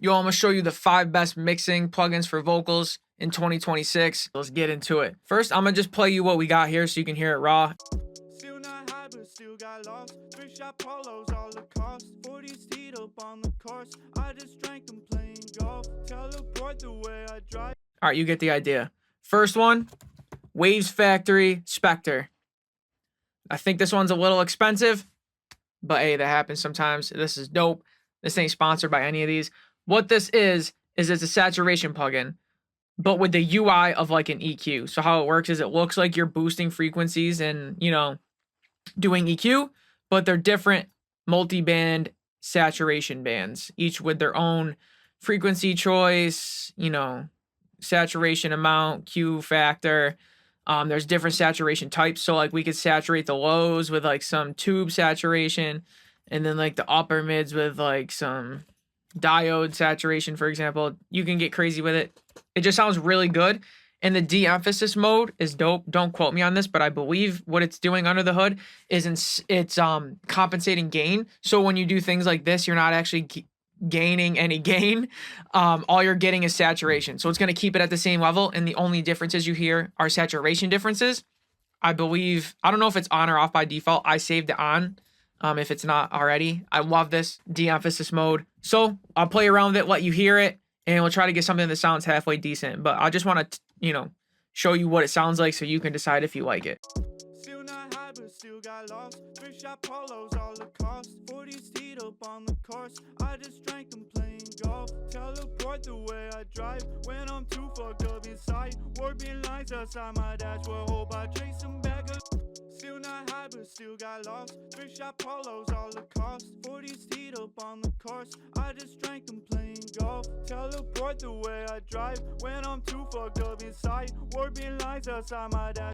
Yo, I'm gonna show you the 5 best mixing plugins for vocals in 2026. Let's get into it. First, I'm gonna just play you what we got here so you can hear it raw. Still not high, but still got lost. 3-shot polos, all the cost. 40s teed up on the course. I just drank them playing golf. Teleport the way I drive. All right, you get the idea. First one, Waves Factory Spectre. I think this one's a little expensive, but hey, that happens sometimes. This is dope. This ain't sponsored by any of these. What this is it's a saturation plugin, but with the UI of like an EQ. So how it works is it looks like you're boosting frequencies and, you know, doing EQ, but they're different multi-band saturation bands, each with their own frequency choice, you know, saturation amount, Q factor. There's different saturation types. So like we could saturate the lows with like some tube saturation, and then like the upper mids with like some diode saturation, for example. You can get crazy with it. It just sounds really good. And the de-emphasis mode is dope. Don't quote me on this, but I believe what it's doing under the hood is it's compensating gain. So when you do things like this, you're not actually gaining any gain. All you're getting is saturation. So it's going to keep it at the same level. And the only differences you hear are saturation differences. I believe, I don't know if it's on or off by default. I saved it on. If it's not already. I love this de-emphasis mode. So I'll play around with it, let you hear it, and we'll try to get something that sounds halfway decent. But I just want to, you know, show you what it sounds like so you can decide if you like it. Still not high, but still got lost. 3-shot polos, all the cost. 40s teed up on the course. I just drank them playing golf. Teleport the way I drive when I'm too fucked up inside. Warping lines outside my dashboard. Hope I chase them back up. Still not high, but still got lost. 3-shot polos, all the cost. 40s teed up on the course. I just drank them playing golf. Teleport the way I drive when I'm too fucked up inside. Warping lines outside my dash.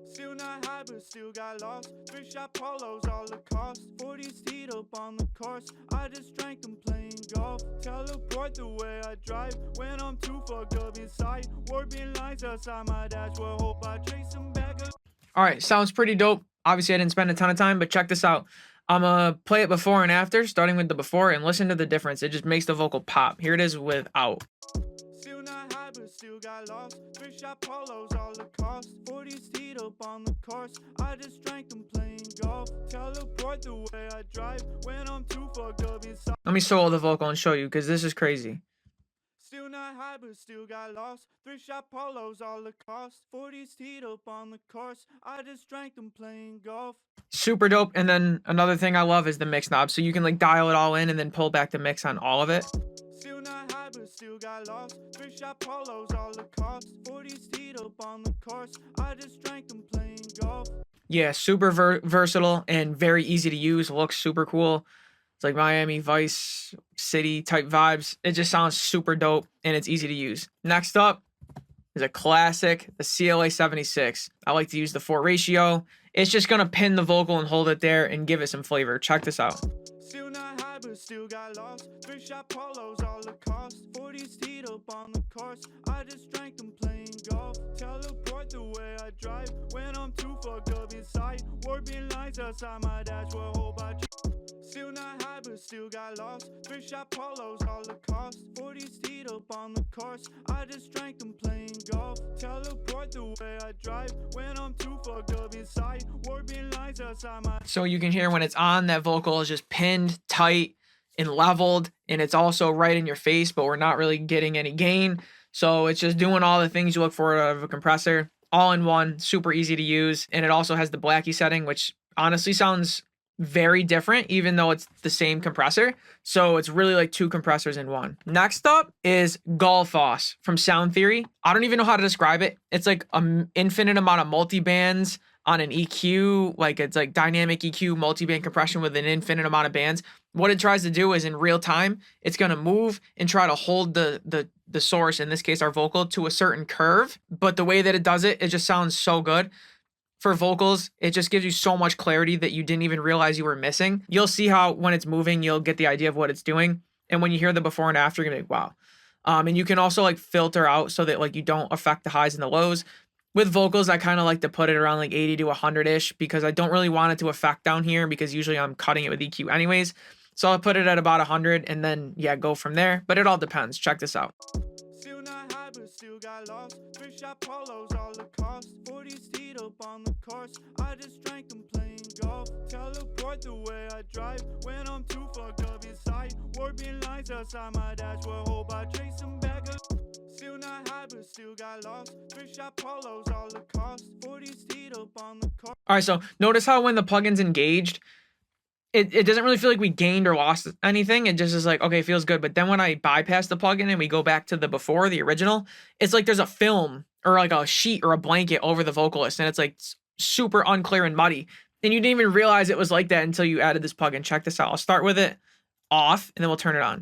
Still not high, but still got lost. 3-shot polos, all the cost. 40s teed up on the course. I just drank them playing golf. Teleport the way I drive when I'm too fucked up inside. Warping lines outside my dashboard. Hope I chase them back up. All right, sounds pretty dope. Obviously, I didn't spend a ton of time, but check this out. I'm going to play it before and after, starting with the before, and listen to the difference. It just makes the vocal pop. Here it is without. Still not high, but still got lost. 3-shot polos, all the cost. 40s teed up on the course. I just drank them playing golf. Teleport the way I drive when I'm too fucked up inside. Let me solo the vocal and show you, because this is crazy. Still not high, but still got lost. 3-shot polos, all the cost. 40s teed up on the course. I just drank them playing golf. Super dope. And then another thing I love is the mix knob. So you can like dial it all in and then pull back the mix on all of it. Still not high, but still got lost. 3-shot polos, all the cost. 40s teed up on the course. I just drank them playing golf. Yeah, super versatile and very easy to use. Looks super cool. It's like Miami Vice City type vibes. It just sounds super dope and it's easy to use. Next up is a classic, the CLA 76. I like to use the 4 ratio. It's just going to pin the vocal and hold it there and give it some flavor. Check this out. Still not high, but still got lost. 3-shot polos, all the cost. 40s teed up on the course. I just drank them playing golf. Teleport the way I drive when I'm too fucked up inside. Warping lines outside my dashboard. Hope I still not high, but still got lost. 3-shot polos, all the cost. 40s teed up on the course. I just drank them playing golf. Teleport the way I drive when I'm too fucked up inside. Warping lines outside my. So you can hear when it's on, that vocal is just pinned tight and leveled, and it's also right in your face, but we're not really getting any gain. So it's just doing all the things you look for out of a compressor, all in one, super easy to use. And it also has the Blackie setting, which honestly sounds very different, even though it's the same compressor. So it's really like 2 compressors in one. Next up is Gullfoss from Sound Theory. I don't even know how to describe it. It's like an infinite amount of multi-bands on an EQ, like it's like dynamic EQ multi-band compression with an infinite amount of bands. What it tries to do is in real time, it's going to move and try to hold the source, in this case our vocal, to a certain curve. But the way that it does it, it just sounds so good. For vocals, it just gives you so much clarity that you didn't even realize you were missing. You'll see how when it's moving, you'll get the idea of what it's doing. And when you hear the before and after, you're gonna be like, wow. And you can also like filter out so that like you don't affect the highs and the lows. With vocals, I kind of like to put it around like 80 to 100-ish because I don't really want it to affect down here because usually I'm cutting it with EQ anyways. So I'll put it at about 100 and then, yeah, go from there. But it all depends. Check this out. Still not high, but still got lost. Thrift shop polos, all the cost. 40s teed up on the course. I just drank them playing golf. Teleport the way I drive when I'm too fucked up inside. Warping lines outside my dashboard. Hope I trace them back up. Still not high, but still got lost. Thrift shop polos, all the cost. 40s teed up on the course. All right, so notice how when the plugin's engaged, it doesn't really feel like we gained or lost anything. It just is like, okay, it feels good. But then when I bypass the plugin and we go back to the before, the original, it's like there's a film or like a sheet or a blanket over the vocalist. And it's like super unclear and muddy. And you didn't even realize it was like that until you added this plugin. Check this out. I'll start with it off and then we'll turn it on.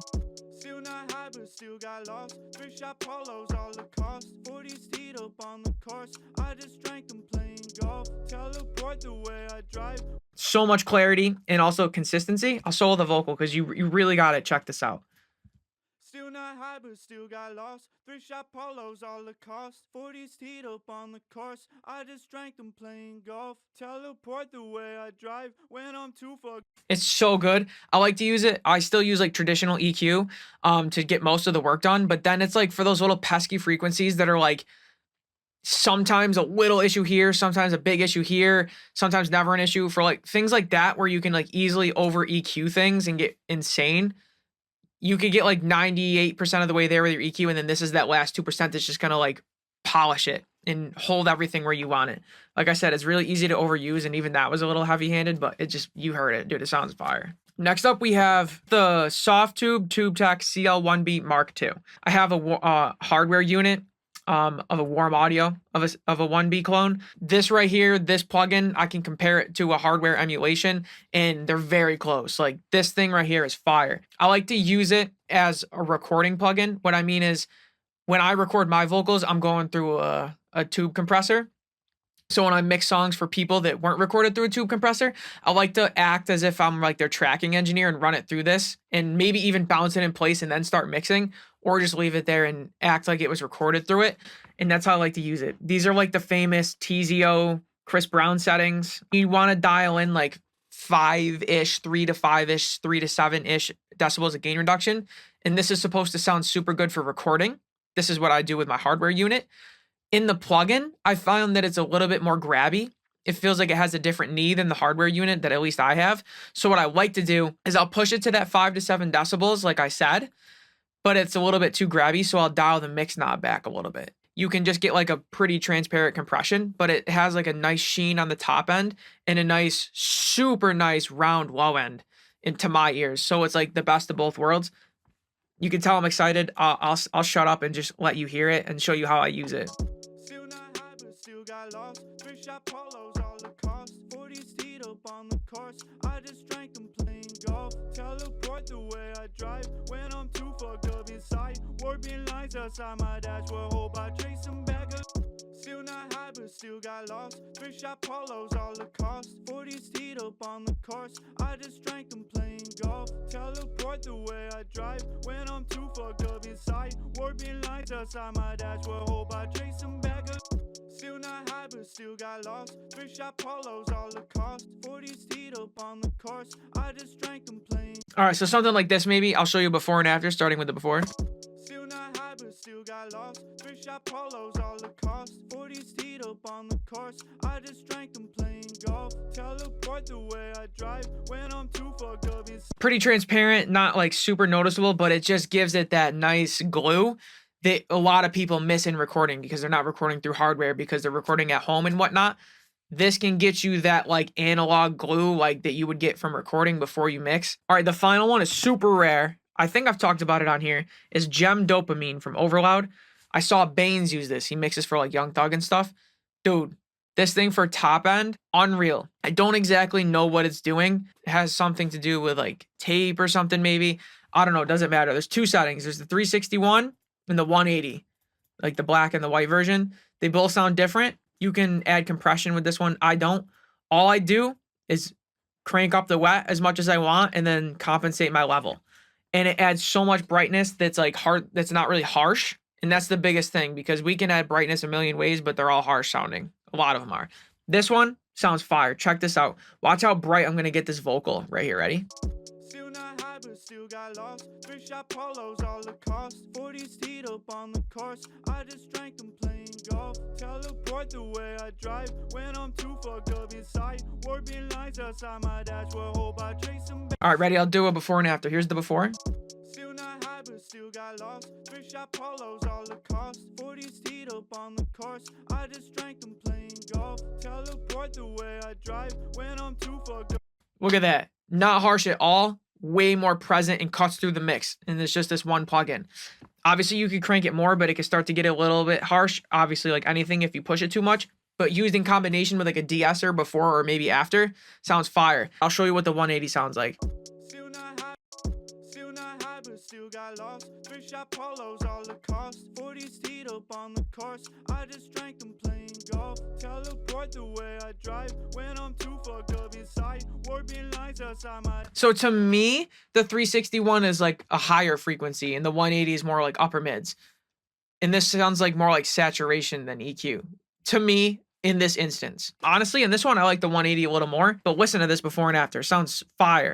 Still not high, but still got lost. Thrift shop polos, all the cost. 40s teed up on the course. I just drank them playing golf. Teleport the way I drive. So much clarity and also consistency. I'll solo the vocal because you really got it. Check this out. Still not high, but still got lost. Thrift shop polos, all the cost. 40s teed up on the course. I just drank them playing golf. Teleport the way I drive when I'm too fucked. It's so good. I like to use it. I still use like traditional EQ to get most of the work done. But then it's like for those little pesky frequencies that are like sometimes a little issue here, sometimes a big issue here, sometimes never an issue, for like things like that where you can like easily over EQ things and get insane. You could get like 98% of the way there with your EQ, and then this is that last 2% that's just gonna like polish it and hold everything where you want it. Like I said, it's really easy to overuse, and even that was a little heavy-handed, but it just, you heard it, dude. It sounds fire. Next up, we have the Softube Tube-Tech CL 1B Mark II. I have a hardware unit of a warm audio of a 1B clone. This right here, this plugin, I can compare it to a hardware emulation, and they're very close. Like this thing right here is fire. I like to use it as a recording plugin. What I mean is when I record my vocals, I'm going through a tube compressor. So when I mix songs for people that weren't recorded through a tube compressor, I like to act as if I'm like their tracking engineer and run it through this and maybe even bounce it in place and then start mixing, or just leave it there and act like it was recorded through it. And that's how I like to use it. These are like the famous TZO Chris Brown settings. You want to dial in like 5-ish, 3 to 5-ish, 3 to 7-ish decibels of gain reduction. And this is supposed to sound super good for recording. This is what I do with my hardware unit. In the plugin, I found that it's a little bit more grabby. It feels like it has a different knee than the hardware unit that at least I have. So what I like to do is I'll push it to that 5 to 7 decibels, like I said, but it's a little bit too grabby, so I'll dial the mix knob back a little bit. You can just get like a pretty transparent compression, but it has like a nice sheen on the top end and a nice, super nice round low end into my ears. So it's like the best of both worlds. You can tell I'm excited. I'll shut up and just let you hear it and show you how I use it. Still not high, but still got lost. Thrift shop polos, all the cost. 40s teed up on the course. I just drank them playing golf. Teleport the way I drive when I'm too fucked up inside. Warping lines outside my dashboard. Hope I trace them back up. Still not high, but still got lost. Thrift shop polos, all the cost. 40s teed up on the course. I just drank them playing golf. Teleport the way I drive when I'm too fucked up inside. Warping lines outside my dashboard. Hope I trace them back up. Still not high, but still got lost. Thrift shop polos, all the cost. 40s teed up on the course. I just drank them playing. All right, so something like this maybe. I'll show you before and after, starting with the before. Still not high, but still got lost. Thrift shop polos, all the cost. 40s teed up on the course. I just drank them playing golf. Teleport the way I drive when I'm too fucked up inside. Pretty transparent, not like super noticeable, but it just gives it that nice glue that a lot of people miss in recording because they're not recording through hardware, because they're recording at home and whatnot. This can get you that like analog glue like that you would get from recording before you mix. All right, the final one is super rare. I think I've talked about it on here. Is Gem Dopamine from Overloud. I saw Baines use this. He mixes for like Young Thug and stuff. Dude, this thing for top end, unreal. I don't exactly know what it's doing. It has something to do with like tape or something maybe. I don't know. It doesn't matter. There's two settings. There's the 361 and the 180, like the black and the white version. They both sound different. You can add compression with this one. I don't. All I do is crank up the wet as much as I want and then compensate my level. And it adds so much brightness that's like hard, that's not really harsh. And that's the biggest thing, because we can add brightness a million ways, but they're all harsh sounding. A lot of them are. This one sounds fire. Check this out. Watch how bright I'm going to get this vocal right here. Ready? Still not high, but still got lost. Thrift shop polos all the cost. 40s teed up on the course. I just drank them playing golf. Teleport the way I drive when I'm too fucked up inside. Warping lines outside my dashboard. Hope I trace them back. All right, ready? I'll do a before and after. Here's the before. Still not high, but still got lost. Thrift shop polos all the cost. 40s teed up on the course. I just drank them playing golf. Teleport the way I drive when I'm too fucked up. Look at that. Not harsh at all. Way more present and cuts through the mix. And it's just this one plugin. Obviously, you could crank it more, but it could start to get a little bit harsh. Obviously, like anything, if you push it too much. But used in combination with like a de-esser before or maybe after, sounds fire. I'll show you what the 180 sounds like. Still not high, but still got lost. Thrift shop polos all the cost. 40s teed up on the course. I just drank them playing golf. Teleport the way I drive when I'm too fucked up inside. Warping lines outside my. So to me, the 361 is like a higher frequency and the 180 is more like upper mids. And this sounds like more like saturation than EQ. To me, in this instance. Honestly, in this one, I like the 180 a little more, but listen to this before and after. Sounds fire.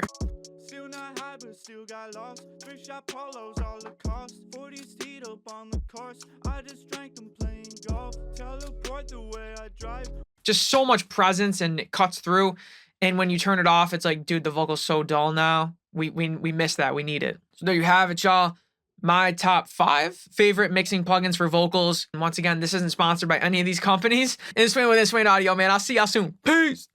Still not high, but still got lost. Thrift shop polos all the cost. 40s teed up on the course. I just drank them playing golf. Teleport the way I drive. Just so much presence and it cuts through. And when you turn it off, it's like, dude, the vocal's so dull now. We miss that. We need it. So there you have it, y'all. My top 5 favorite mixing plugins for vocals. And once again, this isn't sponsored by any of these companies. And it's Wayne with this Wayne Audio, man. I'll see y'all soon. Peace.